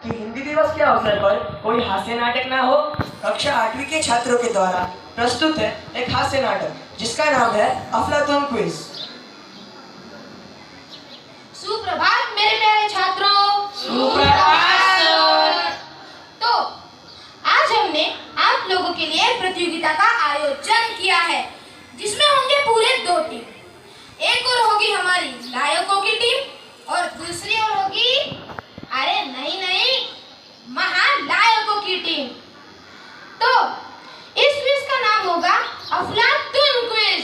कि हिंदी दिवस के अवसर पर कोई हास्य नाटक ना हो। कक्षा 8वीं के छात्रों के द्वारा प्रस्तुत है एक हास्य नाटक जिसका नाम है अफलातून क्विज। सुप्रभात मेरे प्यारे छात्रों। सुप्रभात सर। तो आज हमने आप लोगों के लिए प्रतियोगिता का आयोजन किया है जिसमें होंगे पूरे 2 टीम। एक और होगी हमारी लायकों की टीम और दूसरी ओर होगी अरे नहीं महालायकों की टीम। तो इस क्विज का नाम होगा अफलातून क्विज।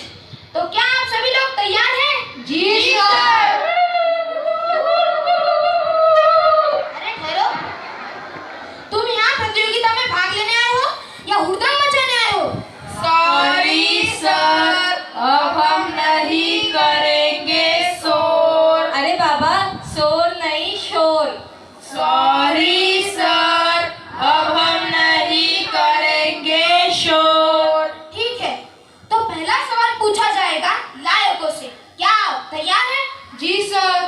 तो क्या आप सभी लोग तैयार हैं? जी सर। अरे ठहरो, तुम यहाँ प्रतियोगिता में भाग लेने आए हो या हुड़दंग मचाने आए हो? सॉरी सर, अब हम नहीं करेंगे शोर। अरे बाबा, शोर नहीं शोर। सॉरी सर, अब हम नहीं करेंगे शोर। ठीक है, तो पहला सवाल पूछा जाएगा लायकों से। क्या आप तैयार हैं? जी सर।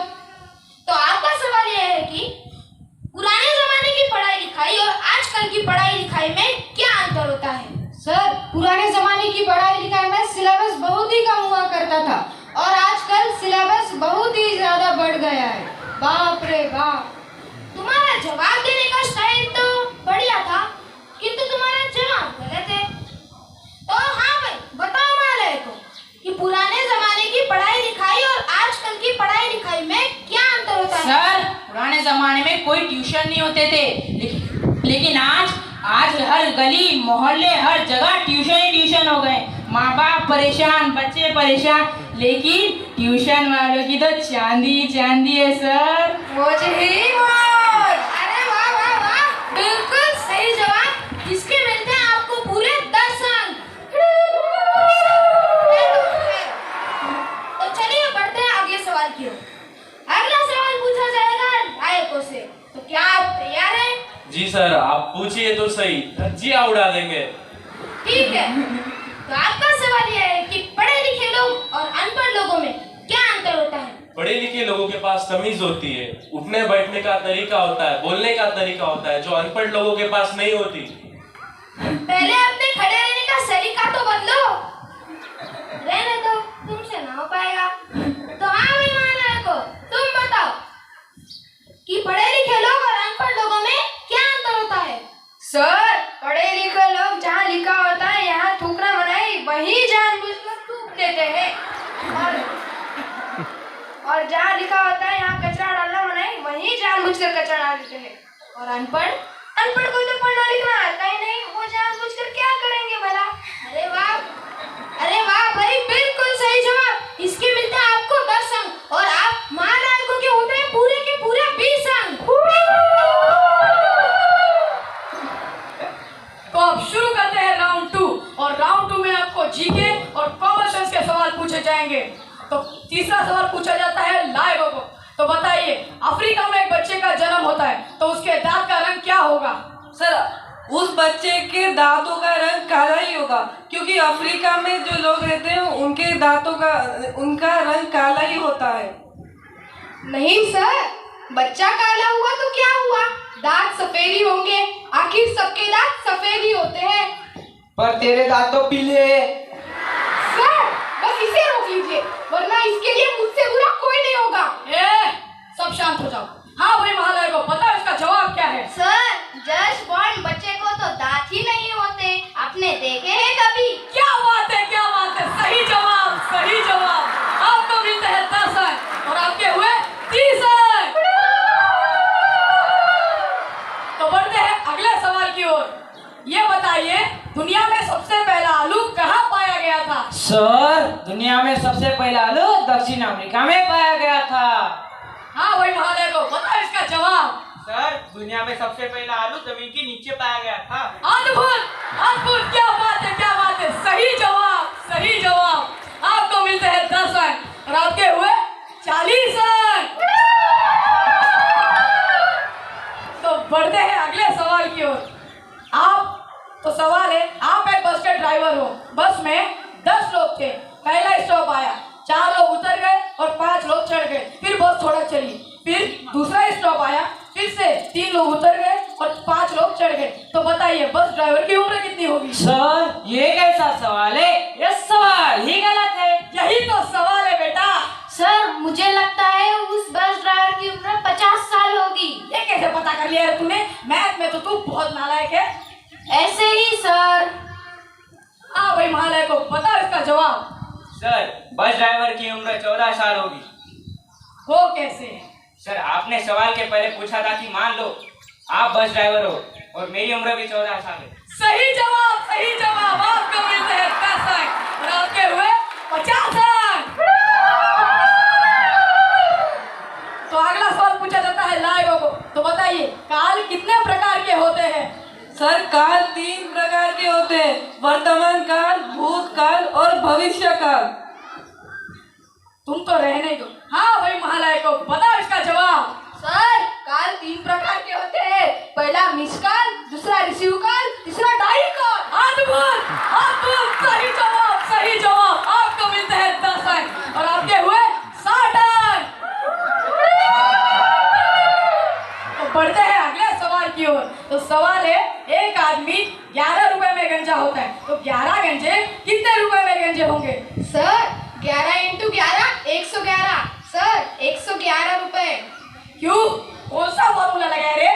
तो आपका सवाल यह है कि पुराने जमाने की पढ़ाई लिखाई और आजकल की पढ़ाई लिखाई में क्या अंतर होता है? सर, पुराने जमाने की पढ़ाई लिखाई में सिलेबस बहुत ही कम हुआ करता था और आजकल सिलेबस बहुत ही ज्यादा बढ़ गया है। बाप रे बाप। तुम्हारा जवाब देने का स्टाइल तो बढ़िया था, किंतु तुम्हारा जवाब गलत है। तो हाँ भाई, बताओ मालय को कि पुराने जमाने की पढ़ाई लिखाई और आजकल की पढ़ाई लिखाई में क्या अंतर होता है? सर, पुराने जमाने में कोई ट्यूशन नहीं होते थे, लेकिन आज हर गली मोहल्ले हर जगह ट्यूशन ही ट्यूशन हो गए। माँ बाप परेशान, बच्चे परेशान, लेकिन ट्यूशन वालों की तो चांदी चांदी है सर। मुझे ही बोल। अरे वाह वाह वाह, बिल्कुल सही जवाब, जिसके मिलते हैं आपको पूरे 10 अंक। तो चलिए बढ़ते हैं अगले सवाल की ओर। अगला सवाल पूछा जाएगा लायकों से। तो क्या आप तैयार हैं? जी सर, आप पूछिए तो सही, धज्जियां उड़ा देंगे। ठीक है, तो आपका सवाल यह है कि पढ़े लिखे लोग और अनपढ़ लोगों में क्या अंतर होता है? पढ़े लिखे लोगों के पास तमीज होती है, उठने बैठने का तरीका होता है, बोलने का तरीका होता है, जो अनपढ़ लोगों के पास नहीं होती। पहले अपने खड़े रहने का सलीका तो बदलो। रहने दो, तुमसे ना हो पाएगा। तो हाँ भाई महानायको, तुम बताओ कि पढ़े लिखे लोग और अनपढ़ लोगों में क्या अंतर होता है? सर, पढ़े लिखे लोग जहाँ लिखा होता है यहाँ थूकना मनाही वहीं जानबूझकर थूक देते हैं, और जहाँ लिखा होता है यहाँ कचरा डालना मनाही वहीं जानबूझकर कचरा डाल देते हैं। और अनपढ़ कोई तो पढ़ना लिखना आता ही नहीं, वो जानबूझकर क्या करेंगे भला? अरे वाह भाई, बिल्कुल सही जवाब। इसके मिलते हैं आपको 10 अंक और आप महानायकों के होते हैं पूरे के पूरे 20 अंक। तो अब शुरू करते हैं राउंड 2 और राउंड 2 में आपको जीके और कॉमन सेंस के सवाल पूछे जाएंगे। तो तीसरा सवाल पूछा जाता है लायकों को। तो बताइए, अफ्रीका में एक बच्चे का जन्म होता है तो उसके दांत का रंग क्या होगा? सर, उस बच्चे के दांतों का रंग काला ही होगा, क्योंकि अफ्रीका में जो लोग रहते हैं उनके दांतों का उनका रंग काला ही होता है। नहीं सर, बच्चा काला हुआ तो क्या हुआ, दांत सफेद ही होंगे। आखिर सबके दांत सफेद ही होते हैं। पर तेरे दांत तो पीले हैं। सर, बस इसे रोक लीजिए, वरना इसके लिए मुझसे बुरा कोई नहीं होगा। सब शांत हो जाओ। हाँ भाई महानायको, पता इसका जवाब क्या है? सर, जस्ट बॉर्न बच्चे को तो दांत ही नहीं होते, आपने देखे हैं कभी? क्या बात है, क्या बात है, सही जवाब, सही जवाब। आपको मिलते हैं 10 अंक और आपके हुए 30 अंक। तो बढ़ते हैं अगले सवाल की ओर। ये बताइए, दुनिया में सबसे पहला आलू कहाँ पाया गया था? सर, दुनिया में सबसे पहला आलू दक्षिण अफ्रीका में पाया गया था। हाँ भाई महानायको, बता इसका जवाब। सर, दुनिया में सबसे पहला आलू जमीन के नीचे पाया गया था। अद्भुत, अद्भुत, क्या बात है, क्या बात है, सही जवाब, सही जवाब। आपको मिलते हैं 10 अंक और आपके हुए 40 अंक। तो बढ़ते हैं अगले सवाल की ओर। तो सवाल है, आप एक बस के ड्राइवर हो, बस में 10 लोग थे। पहला स्टॉप आया, 4 लोग उतर गए और 5 लोग चढ़ गए, फिर बस थोड़ा चली। फिर दूसरा स्टॉप आया, फिर से 3 लोग उतर गए बताइए बस ड्राइवर की उम्र कितनी होगी? सर ये कैसा सवाल है, ये सवाल ही गलत है। यही तो सवाल है बेटा। सर मुझे लगता है उस बस ड्राइवर की उम्र 50 साल होगी। ये कैसे पता कर लिया है तूने? मैथ में तो तू बहुत नालायक है। ऐसे ही सर। हाँ भाई महालय को बता इसका जवाब। सर बस ड्राइवर की उम्र 14 साल होगी। वो कैसे? सर आपने सवाल के पहले पूछा था कि मान लो आप बस ड्राइवर हो और मेरी उम्र भी 14 साल है। सही जवाब, सही जवाब। आपको मिलते हैं 10 अंक और आपके हुए 50 अंक। तो अगला सवाल पूछा जाता है लायकों को। तो बताइए काल कितने प्रकार के होते हैं? सर काल 3 प्रकार के होते हैं, वर्तमान काल, भूतकाल और भविष्य काल। तुम तो रहने दो। हाँ भाई महालय को बताओ इसका जवाब। सर काल 3 प्रकार के होते हैं, पहला मिसकाल, दूसरा ऋषि काल, तीसरा डाई काल। अद्भुत, अद्भुत, सही जवाब, सही जवाब। आपको मिलते हैं 10 अंक और आपके हुए 60 अंक। तो बढ़ते हैं अगले सवाल की ओर। तो सवाल है एक आदमी 11 रुपए में गंजा होता है, तो 11 गंजे कितने रुपए में गंजे होंगे? सर 11 × 11 111। सर 111 रुपए। क्यों, कौन सा फॉर्मूला लगाया रे?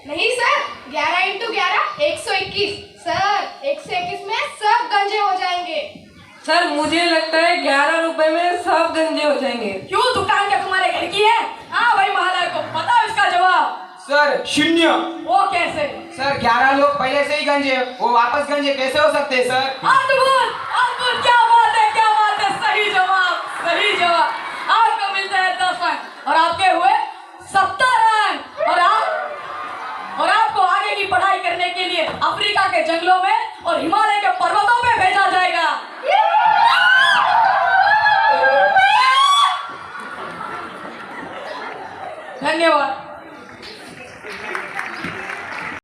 नहीं सर 11 × 11 121। सर 121 में सब गंजे हो जाएंगे। सर मुझे लगता है 11 रुपए में सब गंजे हो जाएंगे। क्यों, दुकान क्या तुम्हारे घर की है? हाँ भाई महालय को बताओ इसका जवाब। सर 0। वो कैसे? सर 11 लोग पहले से ही गंजे, वो वापस गंजे कैसे हो सकते हैं सर? अद्भुत, अद्भुत, क्या बात है, क्या बात है। सही जवाब, सही जवाब। आपको मिलता है 10 अंक और आपके हुए 70 अंक। और आपको आगे की पढ़ाई करने के लिए अफ्रीका के जंगलों में और हिमालय के पर्वतों में भेजा जाएगा। धन्यवाद।